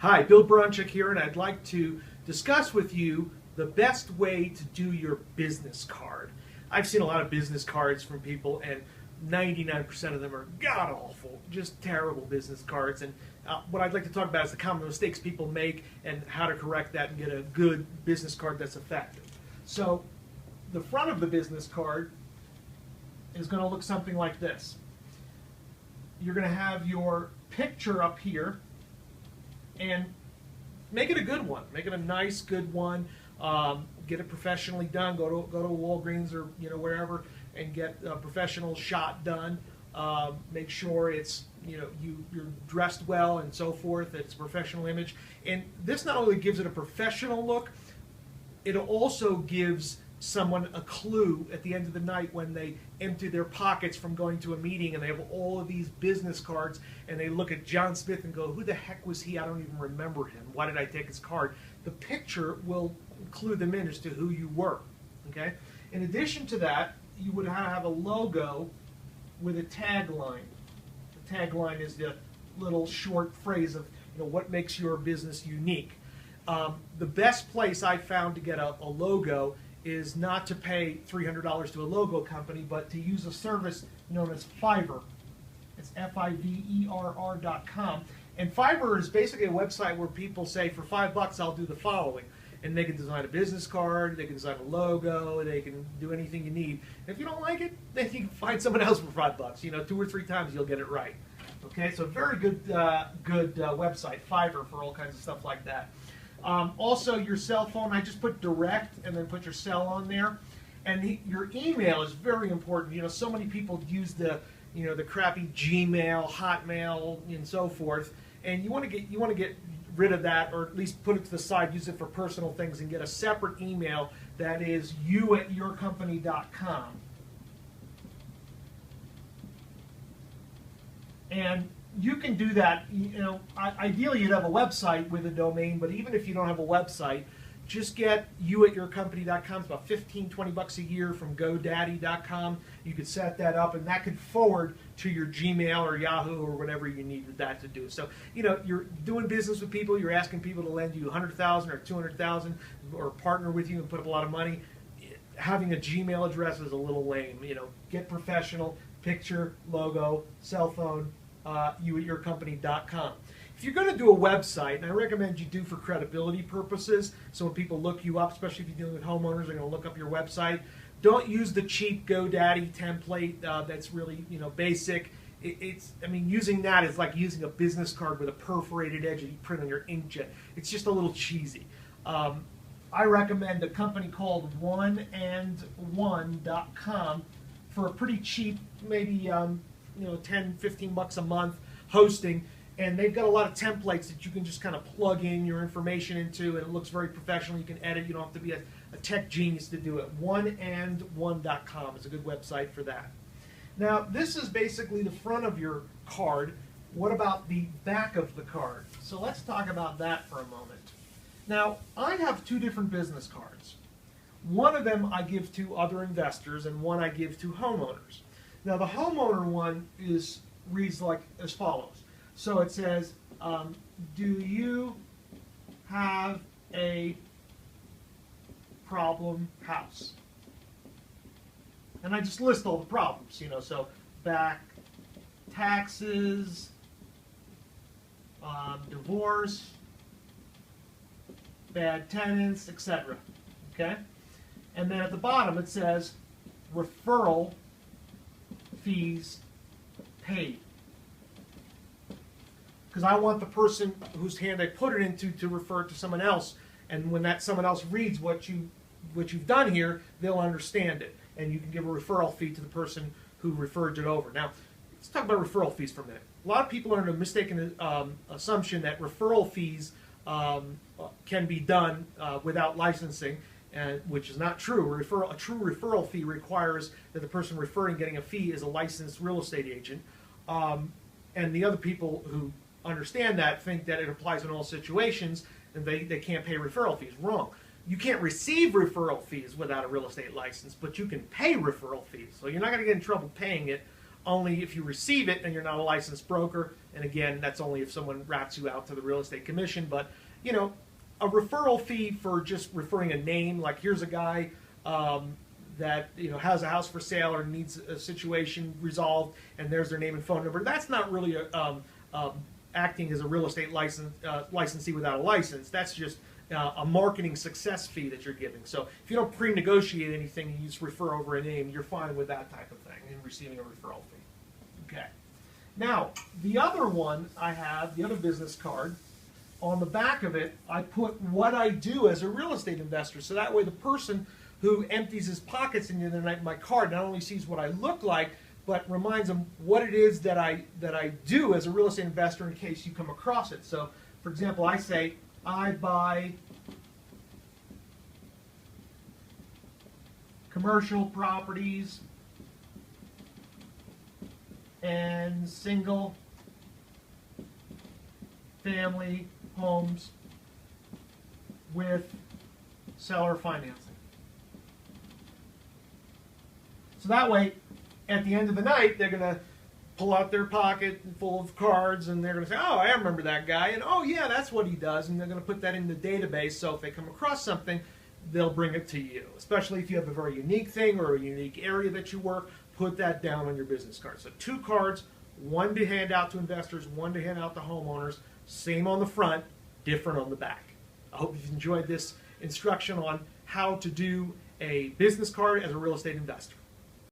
Hi, Bill Bronchick here, and I'd like to discuss with you the best way to do your business card. I've seen a lot of business cards from people, and 99% of them are god-awful, just terrible business cards. And what I'd like to talk about is the common mistakes people make and how to correct that and get a good business card that's effective. So the front of the business card is going to look something like this. You're going to have your picture up here, and make it a good one. Make it a nice, good one. Get it professionally done. Go to Walgreens or wherever and get a professional shot done. Make sure it's you're dressed well and so forth. It's a professional image, and this not only gives it a professional look, it also gives someone a clue at the end of the night when they empty their pockets from going to a meeting and they have all of these business cards and they look at John Smith and go, who the heck was he? I don't even remember him. Why did I take his card? The picture will clue them in as to who you were. Okay? In addition to that, you would have a logo with a tagline. The tagline is the little short phrase of what makes your business unique. The best place I found to get a logo is not to pay $300 to a logo company, but to use a service known as Fiverr. It's Fiverr.com. And Fiverr is basically a website where people say, for $5 I'll do the following. And they can design a business card, they can design a logo, they can do anything you need. And if you don't like it, then you can find someone else for $5. 2 or 3 times you'll get it right. Okay, so very good website, Fiverr, for all kinds of stuff like that. Also, your cell phone, I just put direct and then put your cell on there. And your email is very important. So many people use the crappy Gmail, Hotmail, and so forth. And you want to get rid of that, or at least put it to the side, use it for personal things, and get a separate email that is you@yourcompany.com. And you can do that, ideally you'd have a website with a domain, but even if you don't have a website, just get you@yourcompany.com. It's about $15-20 a year from GoDaddy.com. You could set that up, and that could forward to your Gmail or Yahoo or whatever you need that to do. So, you're doing business with people, you're asking people to lend you $100,000 or $200,000 or partner with you and put up a lot of money. Having a Gmail address is a little lame. Get professional, picture, logo, cell phone, you@yourcompany.com. If you're going to do a website, and I recommend you do for credibility purposes, so when people look you up, especially if you're dealing with homeowners, they're going to look up your website. Don't use the cheap GoDaddy template that's really basic. Using that is like using a business card with a perforated edge that you print on your inkjet. It's just a little cheesy. I recommend a company called oneand1.com for a pretty cheap, maybe $10-15 a month hosting. And they've got a lot of templates that you can just kind of plug in your information into, and it looks very professional. You can edit. You don't have to be a tech genius to do it. Oneand1.com is a good website for that. Now, this is basically the front of your card. What about the back of the card? So let's talk about that for a moment. Now, I have 2 different business cards. One of them I give to other investors, and one I give to homeowners. Now, the homeowner one reads like as follows. So it says, do you have a problem house? And I just list all the problems, so back taxes, divorce, bad tenants, etc. Okay? And then at the bottom it says, referral fees paid. Because I want the person whose hand I put it into to refer it to someone else, and when that someone else reads what you've done here, they'll understand it, and you can give a referral fee to the person who referred it over. Now, let's talk about referral fees for a minute. A lot of people are in a mistaken assumption that referral fees can be done without licensing, which is not true. A true referral fee requires that the person referring getting a fee is a licensed real estate agent, and the other people who understand that think that it applies in all situations and they can't pay referral fees. Wrong. You can't receive referral fees without a real estate license, but you can pay referral fees. So you're not going to get in trouble paying it. only if you receive it and you're not a licensed broker. And again, that's only if someone rats you out to the real estate commission. But, you know, a referral fee for just referring a name, like here's a guy that, you know, has a house for sale or needs a situation resolved, and there's their name and phone number. That's not really acting as a real estate licensee without a license. That's just a marketing success fee that you're giving. So if you don't pre-negotiate anything, you just refer over a name, you're fine with that type of thing and receiving a referral fee. Okay. Now, the other one I have, the other business card, on the back of it, I put what I do as a real estate investor. So that way the person who empties his pockets into my card not only sees what I look like, but reminds them what it is that I do as a real estate investor in case you come across it. So, for example, I say, I buy commercial properties and single family homes with seller financing. So that way, at the end of the night, they're going to pull out their pocket full of cards, and they're going to say, oh, I remember that guy, and oh, yeah, that's what he does, and they're going to put that in the database, so if they come across something, they'll bring it to you. Especially if you have a very unique thing or a unique area that you work, put that down on your business card. So 2 cards, one to hand out to investors, one to hand out to homeowners, same on the front, different on the back. I hope you've enjoyed this instruction on how to do a business card as a real estate investor.